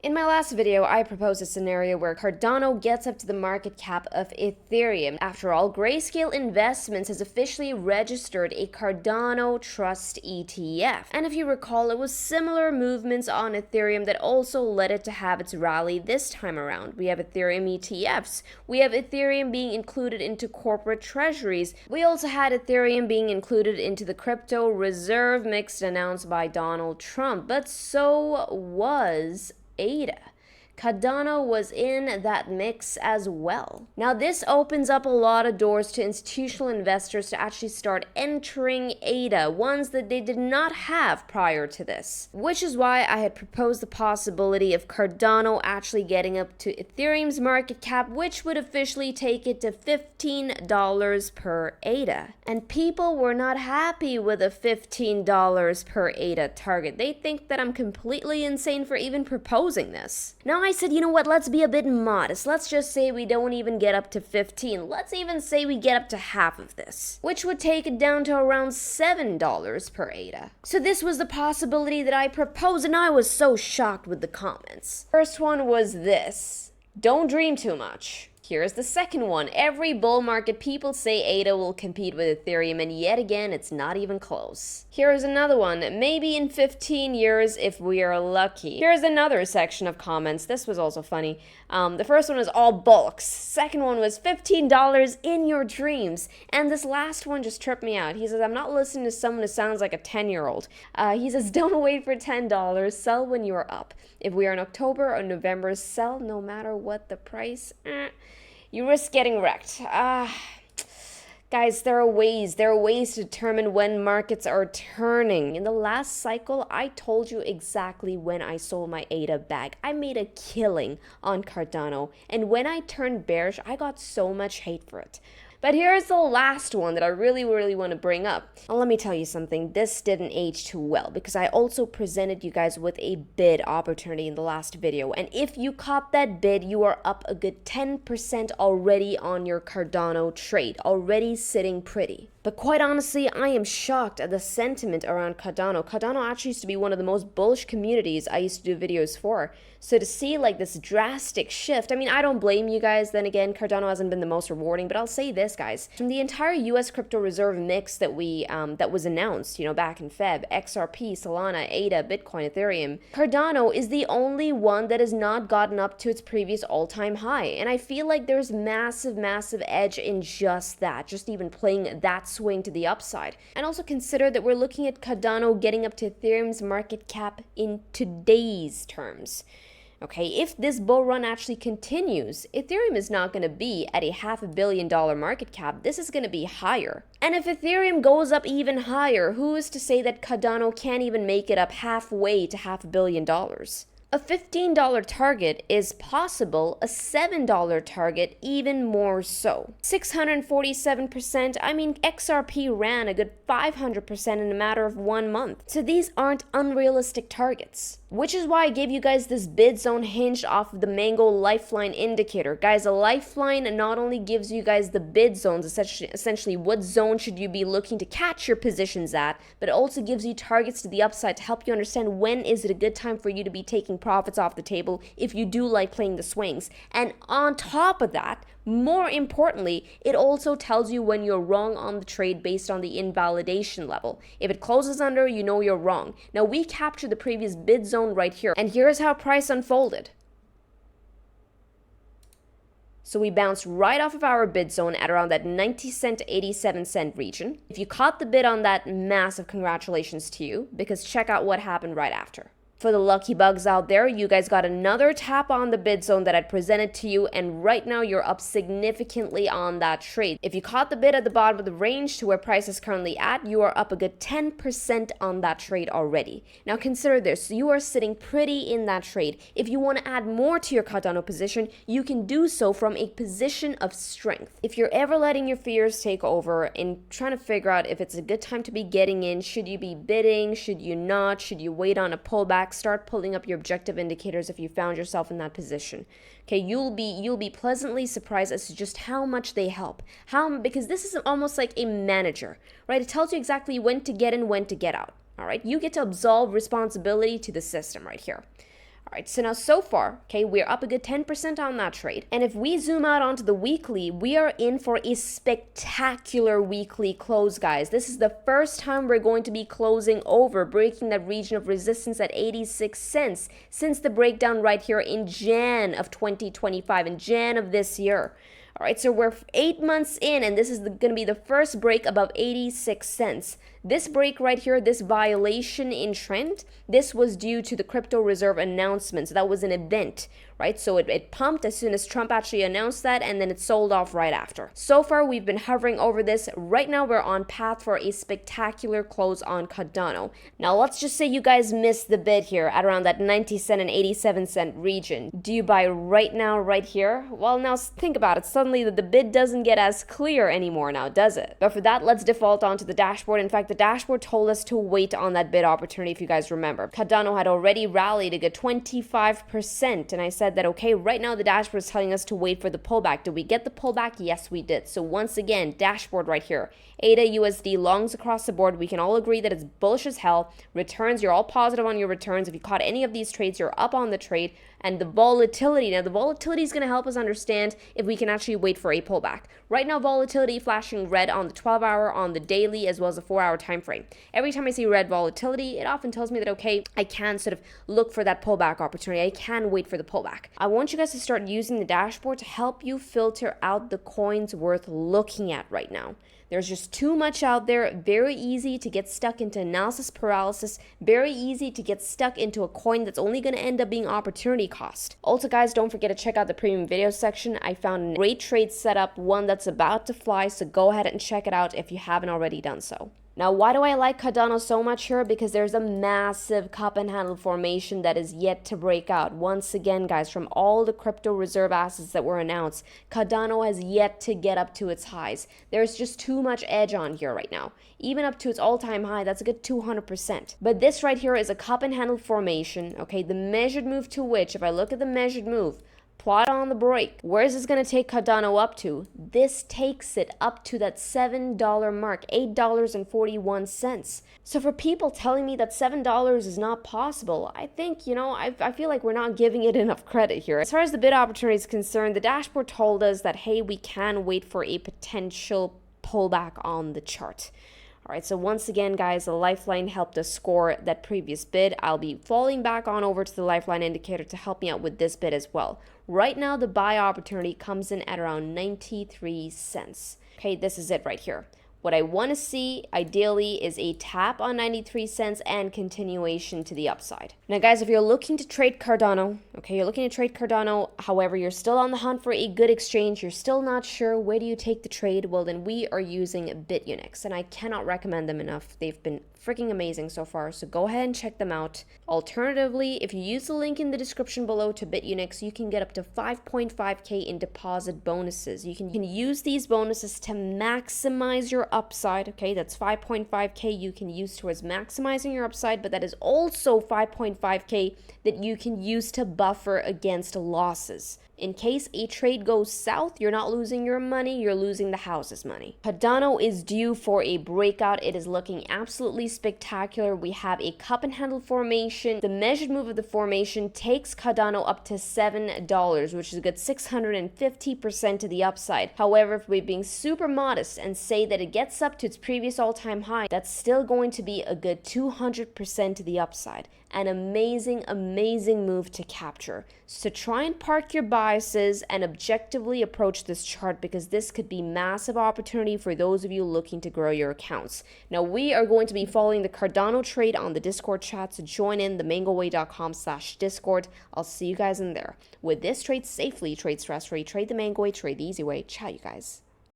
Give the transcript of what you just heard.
In my last video, I proposed a scenario where Cardano gets up to the market cap of Ethereum. After all, Grayscale Investments has officially registered a Cardano Trust ETF. And if you recall, it was similar movements on Ethereum that also led it to have its rally this time around. We have Ethereum ETFs. We have Ethereum being included into corporate treasuries. We also had Ethereum being included into the crypto reserve mix announced by Donald Trump. But so was ADA. Cardano was in that mix as well. Now, this opens up a lot of doors to institutional investors to actually start entering ADA, ones that they did not have prior to this. Which is why I had proposed the possibility of Cardano actually getting up to Ethereum's market cap, which would officially take it to $15 per ADA. And people were not happy with a $15 per ADA target. They think that I'm completely insane for even proposing this. Now, I said, you know what, let's be a bit modest. Let's just say we don't even get up to 15. Let's even say we get up to half of this, which would take it down to around $7 per ADA. So this was the possibility that I proposed, and I was so shocked with the comments. First one was this: don't dream too much. Here's the second one. Every bull market, people say ADA will compete with Ethereum, and yet again, it's not even close. Here's another one. Maybe in 15 years if we are lucky. Here's another section of comments. This was also funny. The first one was all bulks. Second one was $15 in your dreams. And this last one just tripped me out. He says, I'm not listening to someone who sounds like a 10-year-old. He says, don't wait for $10. Sell when you are up. If we are in October or November, sell no matter what the price. You risk getting wrecked. Guys, there are ways to determine when markets are turning. In the last cycle, I told you exactly when I sold my ADA bag. I made a killing on Cardano, and when I turned bearish, I got so much hate for it. But here's the last one that I really want to bring up. Well, let me tell you something. This didn't age too well because I also presented you guys with a bid opportunity in the last video. And if you caught that bid, you are up a good 10% already on your Cardano trade, already sitting pretty. But quite honestly, I am shocked at the sentiment around Cardano. Cardano actually used to be one of the most bullish communities I used to do videos for. So to see like this drastic shift, I mean, I don't blame you guys. Then again, Cardano hasn't been the most rewarding, but I'll say this, guys. From the entire US crypto reserve mix that that was announced, back in Feb, XRP, Solana, ADA, Bitcoin, Ethereum, Cardano is the only one that has not gotten up to its previous all-time high. And I feel like there's massive edge in just that, just even playing that swing to the upside. And also consider that we're looking at Cardano getting up to Ethereum's market cap in today's terms. Okay, if this bull run actually continues, Ethereum is not going to be at a $500 million market cap. This is going to be higher. And if Ethereum goes up even higher, who is to say that Cardano can't even make it up halfway to $500 million? A $15 target is possible, a $7 target even more so. 647%, I mean, XRP ran a good 500% in a matter of 1 month. So these aren't unrealistic targets. Which is why I gave you guys this bid zone hinged off of the Mango Lifeline indicator. Guys, a lifeline not only gives you guys the bid zones, essentially what zone should you be looking to catch your positions at, but it also gives you targets to the upside to help you understand when is it a good time for you to be taking profits off the table if you do like playing the swings. And on top of that, more importantly, it also tells you when you're wrong on the trade based on the invalidation level. If it closes under, you know you're wrong. Now, we captured the previous bid zone right here, and here's how price unfolded. So we bounced right off of our bid zone at around that 90 cent to 87 cent region. If you caught the bid on that, massive congratulations to you, because check out what happened right after. For the lucky bugs out there, you guys got another tap on the bid zone that I presented to you, and right now you're up significantly on that trade. If you caught the bid at the bottom of the range to where price is currently at, you are up a good 10% on that trade already. Now consider this, you are sitting pretty in that trade. If you want to add more to your Cardano position, you can do so from a position of strength. If you're ever letting your fears take over and trying to figure out if it's a good time to be getting in, should you be bidding, should you not, should you wait on a pullback, start pulling up your objective indicators if you found yourself in that position. Okay, you'll be pleasantly surprised as to just how much they help. Because this is almost like a manager, right? It tells you exactly when to get in, when to get out. All right, you get to absolve responsibility to the system right here. All right, so now so far, okay, we're up a good 10% on that trade. And if we zoom out onto the weekly, we are in for a spectacular weekly close, guys. This is the first time we're going to be closing over, breaking that region of resistance at 86 cents since the breakdown right here in Jan of 2025, in Jan of this year. All right, so we're 8 months in, and this is going to be the first break above 86 cents. This break right here, this violation in trend, this was due to the crypto reserve announcement. So that was an event, right? So it pumped as soon as Trump actually announced that, and then it sold off right after. So far, we've been hovering over this. Right now, we're on path for a spectacular close on Cardano. Now, let's just say you guys missed the bid here at around that 90 cent and 87 cent region. Do you buy right now, right here? Well, now think about it. Suddenly, the bid doesn't get as clear anymore now, does it? But for that, let's default onto the dashboard. In fact, the dashboard told us to wait on that bid opportunity, if you guys remember. Cardano had already rallied a good 25%, and I said that, okay, right now the dashboard is telling us to wait for the pullback. Did we get the pullback? Yes, we did. So once again, dashboard right here. ADA USD longs across the board. We can all agree that it's bullish as hell. Returns, you're all positive on your returns. If you caught any of these trades, you're up on the trade. And the volatility, now the volatility is going to help us understand if we can actually wait for a pullback. Right now, volatility flashing red on the 12-hour, on the daily, as well as the 4-hour time frame. Every time I see red volatility, it often tells me that, okay, I can sort of look for that pullback opportunity. I can wait for the pullback. I want you guys to start using the dashboard to help you filter out the coins worth looking at right now. There's just too much out there. Very easy to get stuck into analysis paralysis. Very easy to get stuck into a coin that's only going to end up being opportunity cost. Also, guys, don't forget to check out the premium video section. I found a great trade setup, one that's about to fly, so go ahead and check it out if you haven't already done so. Now, why do I like Cardano so much here? Because there's a massive cup and handle formation that is yet to break out. Once again, guys, from all the crypto reserve assets that were announced, Cardano has yet to get up to its highs. There's just too much edge on here right now. Even up to its all-time high, that's a good 200%. But this right here is a cup and handle formation, okay? The measured move to which, if I look at the measured move, plot on the break. Where is this going to take Cardano up to? This takes it up to that $7 mark, $8.41. So for people telling me that $7 is not possible, I think, I feel like we're not giving it enough credit here. As far as the bid opportunity is concerned, the dashboard told us that, hey, we can wait for a potential pullback on the chart. All right, so once again, guys, the Lifeline helped us score that previous bid. I'll be falling back on over to the Lifeline indicator to help me out with this bid as well. Right now, the buy opportunity comes in at around 93 cents. Okay, this is it right here. What I want to see, ideally, is a tap on 93 cents and continuation to the upside. Now, guys, if you're looking to trade Cardano, okay, you're looking to trade Cardano, however, you're still on the hunt for a good exchange, you're still not sure where do you take the trade, well, then we are using BitUnix, and I cannot recommend them enough. They've been freaking amazing so far, so go ahead and check them out. Alternatively, if you use the link in the description below to BitUnix, you can get up to 5.5K in deposit bonuses. You can use these bonuses to maximize your upside, okay? That's 5.5K you can use towards maximizing your upside, but that is also 5.5K that you can use to buffer against losses. In case a trade goes south, you're not losing your money, you're losing the house's money. Cardano is due for a breakout. It is looking absolutely spectacular. We have a cup and handle formation. The measured move of the formation takes Cardano up to $7, which is a good 650% to the upside. However, if we're being super modest and say that it gets up to its previous all-time high, that's still going to be a good 200% to the upside. An amazing, amazing move to capture. So try and park your biases and objectively approach this chart, because this could be massive opportunity for those of you looking to grow your accounts. Now, we are going to be following the Cardano trade on the Discord chat, so join in the mangoway.com/Discord. I'll see you guys in there. With this, trade safely, trade stress-free, trade the Mango way, trade the easy way. Ciao, you guys.